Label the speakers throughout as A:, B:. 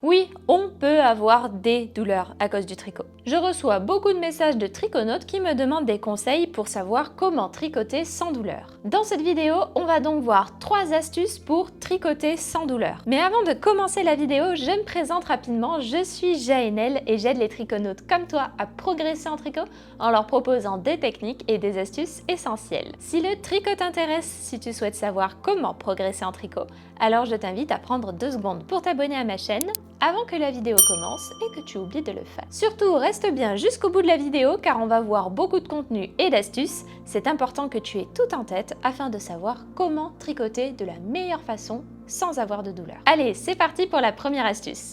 A: Oui, on peut avoir des douleurs à cause du tricot. Je reçois beaucoup de messages de triconautes qui me demandent des conseils pour savoir comment tricoter sans douleur. Dans cette vidéo, on va donc voir 3 astuces pour tricoter sans douleur. Mais avant de commencer la vidéo, je me présente rapidement, je suis Jaënel et j'aide les triconautes comme toi à progresser en tricot en leur proposant des techniques et des astuces essentielles. Si le tricot t'intéresse, si tu souhaites savoir comment progresser en tricot, alors je t'invite à prendre 2 secondes pour t'abonner à ma chaîne avant que la vidéo commence et que tu oublies de le faire. Surtout, reste bien jusqu'au bout de la vidéo car on va voir beaucoup de contenu et d'astuces. C'est important que tu aies tout en tête afin de savoir comment tricoter de la meilleure façon sans avoir de douleur. Allez, c'est parti pour la première astuce.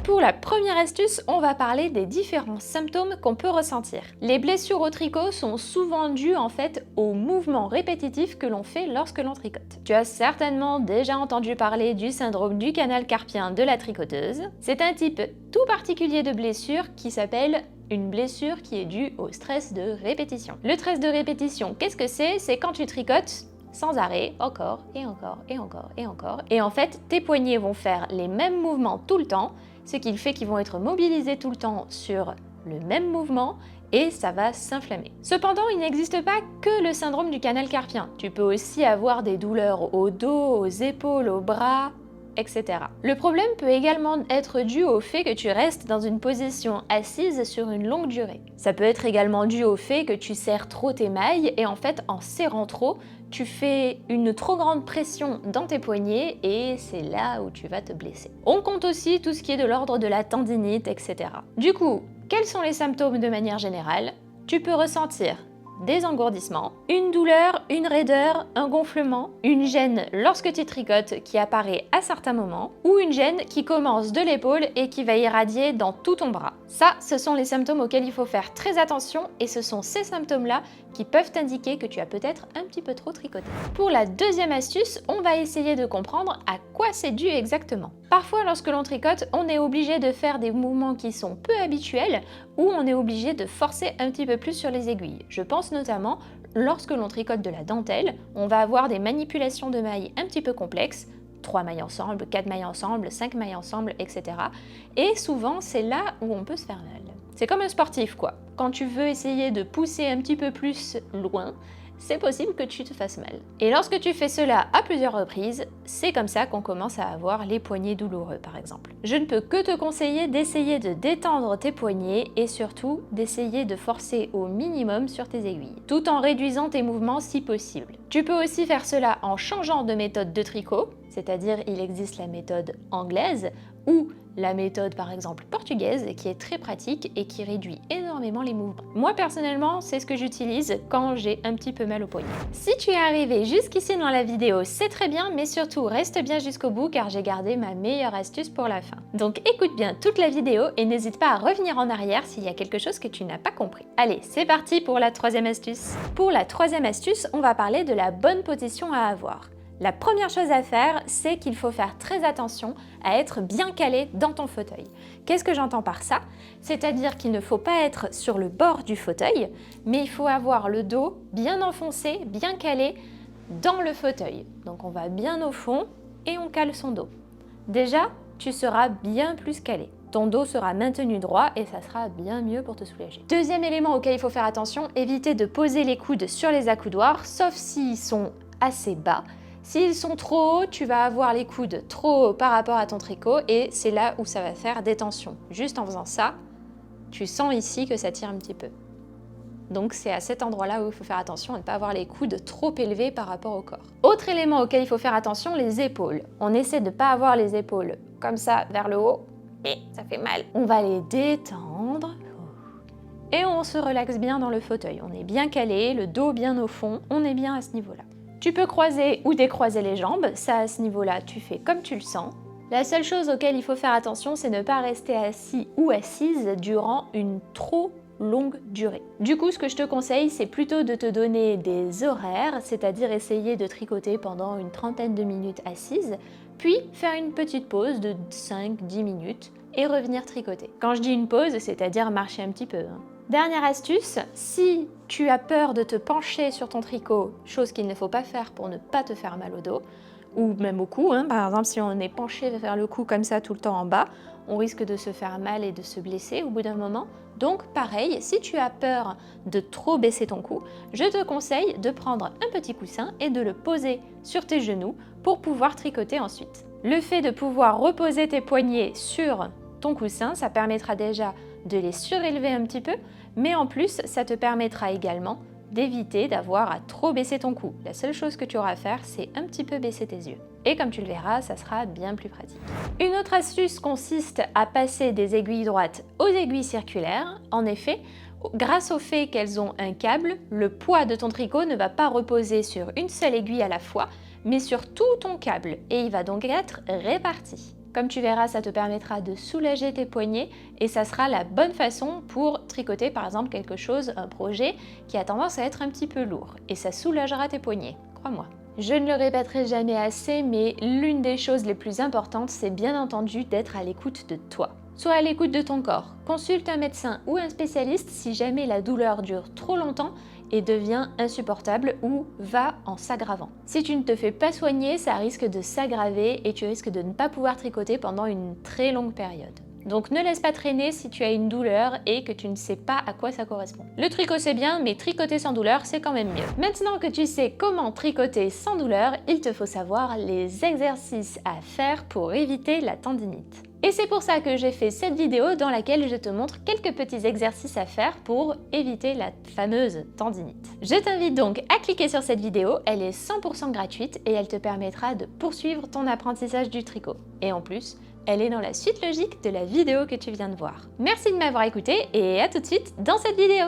A: Pour la première astuce, on va parler des différents symptômes qu'on peut ressentir. Les blessures au tricot sont souvent dues en fait aux mouvements répétitifs que l'on fait lorsque l'on tricote. Tu as certainement déjà entendu parler du syndrome du canal carpien de la tricoteuse. C'est un type tout particulier de blessure qui s'appelle une blessure qui est due au stress de répétition. Le stress de répétition, qu'est-ce que c'est? C'est quand tu tricotes sans arrêt, encore et encore et encore et encore. Et en fait, tes poignets vont faire les mêmes mouvements tout le temps, ce qui fait qu'ils vont être mobilisés tout le temps sur le même mouvement et ça va s'inflammer. Cependant, il n'existe pas que le syndrome du canal carpien. Tu peux aussi avoir des douleurs au dos, aux épaules, aux bras, etc. Le problème peut également être dû au fait que tu restes dans une position assise sur une longue durée. Ça peut être également dû au fait que tu serres trop tes mailles et en fait, en serrant trop, tu fais une trop grande pression dans tes poignets et c'est là où tu vas te blesser. On compte aussi tout ce qui est de l'ordre de la tendinite, etc. Du coup, quels sont les symptômes de manière générale? Tu peux ressentir des engourdissements, une douleur, une raideur, un gonflement, une gêne lorsque tu tricotes qui apparaît à certains moments, ou une gêne qui commence de l'épaule et qui va irradier dans tout ton bras. Ça, ce sont les symptômes auxquels il faut faire très attention et ce sont ces symptômes-là qui peuvent indiquer que tu as peut-être un petit peu trop tricoté. Pour la deuxième astuce, on va essayer de comprendre à quoi c'est dû exactement. Parfois, lorsque l'on tricote, on est obligé de faire des mouvements qui sont peu habituels ou on est obligé de forcer un petit peu plus sur les aiguilles. Je pense notamment lorsque l'on tricote de la dentelle, on va avoir des manipulations de mailles un petit peu complexes, 3 mailles ensemble, 4 mailles ensemble, 5 mailles ensemble, etc. Et souvent, c'est là où on peut se faire mal. C'est comme un sportif, quoi. Quand tu veux essayer de pousser un petit peu plus loin, c'est possible que tu te fasses mal. Et lorsque tu fais cela à plusieurs reprises, c'est comme ça qu'on commence à avoir les poignets douloureux par exemple. Je ne peux que te conseiller d'essayer de détendre tes poignets et surtout d'essayer de forcer au minimum sur tes aiguilles, tout en réduisant tes mouvements si possible. Tu peux aussi faire cela en changeant de méthode de tricot, c'est-à-dire il existe la méthode anglaise ou la méthode par exemple portugaise qui est très pratique et qui réduit énormément les mouvements. Moi personnellement, c'est ce que j'utilise quand j'ai un petit peu mal au poignet. Si tu es arrivé jusqu'ici dans la vidéo, c'est très bien, mais surtout reste bien jusqu'au bout car j'ai gardé ma meilleure astuce pour la fin. Donc écoute bien toute la vidéo et n'hésite pas à revenir en arrière s'il y a quelque chose que tu n'as pas compris. Allez, c'est parti pour la troisième astuce. Pour la troisième astuce, on va parler de la bonne position à avoir. La première chose à faire, c'est qu'il faut faire très attention à être bien calé dans ton fauteuil. Qu'est-ce que j'entends par ça? C'est-à-dire qu'il ne faut pas être sur le bord du fauteuil, mais il faut avoir le dos bien enfoncé, bien calé dans le fauteuil. Donc on va bien au fond et on cale son dos. Déjà, tu seras bien plus calé. Ton dos sera maintenu droit et ça sera bien mieux pour te soulager. Deuxième élément auquel il faut faire attention, éviter de poser les coudes sur les accoudoirs, sauf s'ils sont assez bas. S'ils sont trop hauts, tu vas avoir les coudes trop hauts par rapport à ton tricot et c'est là où ça va faire des tensions. Juste en faisant ça, tu sens ici que ça tire un petit peu. Donc c'est à cet endroit-là où il faut faire attention à ne pas avoir les coudes trop élevés par rapport au corps. Autre élément auquel il faut faire attention, les épaules. On essaie de ne pas avoir les épaules comme ça vers le haut et ça fait mal. On va les détendre et on se relaxe bien dans le fauteuil. On est bien calé, le dos bien au fond, on est bien à ce niveau-là. Tu peux croiser ou décroiser les jambes, ça à ce niveau-là tu fais comme tu le sens. La seule chose auquel il faut faire attention, c'est ne pas rester assis ou assise durant une trop longue durée. Du coup, ce que je te conseille, c'est plutôt de te donner des horaires, c'est-à-dire essayer de tricoter pendant une trentaine de minutes assise, puis faire une petite pause de 5-10 minutes et revenir tricoter. Quand je dis une pause, c'est-à-dire marcher un petit peu. Dernière astuce, si tu as peur de te pencher sur ton tricot, chose qu'il ne faut pas faire pour ne pas te faire mal au dos, ou même au cou, hein. Par exemple si on est penché vers le cou comme ça tout le temps en bas, on risque de se faire mal et de se blesser au bout d'un moment. Donc pareil, si tu as peur de trop baisser ton cou, je te conseille de prendre un petit coussin et de le poser sur tes genoux pour pouvoir tricoter ensuite. Le fait de pouvoir reposer tes poignets sur ton coussin, ça permettra déjà de les surélever un petit peu, mais en plus ça te permettra également d'éviter d'avoir à trop baisser ton cou. La seule chose que tu auras à faire, c'est un petit peu baisser tes yeux. Et comme tu le verras, ça sera bien plus pratique. Une autre astuce consiste à passer des aiguilles droites aux aiguilles circulaires. En effet, grâce au fait qu'elles ont un câble, le poids de ton tricot ne va pas reposer sur une seule aiguille à la fois, mais sur tout ton câble, et il va donc être réparti. Comme tu verras, ça te permettra de soulager tes poignets et ça sera la bonne façon pour tricoter par exemple quelque chose, un projet qui a tendance à être un petit peu lourd, et ça soulagera tes poignets, crois-moi. Je ne le répéterai jamais assez, mais l'une des choses les plus importantes, c'est bien entendu d'être à l'écoute de toi. Sois à l'écoute de ton corps. Consulte un médecin ou un spécialiste si jamais la douleur dure trop longtemps et devient insupportable ou va en s'aggravant. Si tu ne te fais pas soigner, ça risque de s'aggraver et tu risques de ne pas pouvoir tricoter pendant une très longue période. Donc ne laisse pas traîner si tu as une douleur et que tu ne sais pas à quoi ça correspond. Le tricot c'est bien, mais tricoter sans douleur c'est quand même mieux. Maintenant que tu sais comment tricoter sans douleur, il te faut savoir les exercices à faire pour éviter la tendinite. Et c'est pour ça que j'ai fait cette vidéo dans laquelle je te montre quelques petits exercices à faire pour éviter la fameuse tendinite. Je t'invite donc à cliquer sur cette vidéo, elle est 100% gratuite et elle te permettra de poursuivre ton apprentissage du tricot. Et en plus, elle est dans la suite logique de la vidéo que tu viens de voir. Merci de m'avoir écouté et à tout de suite dans cette vidéo.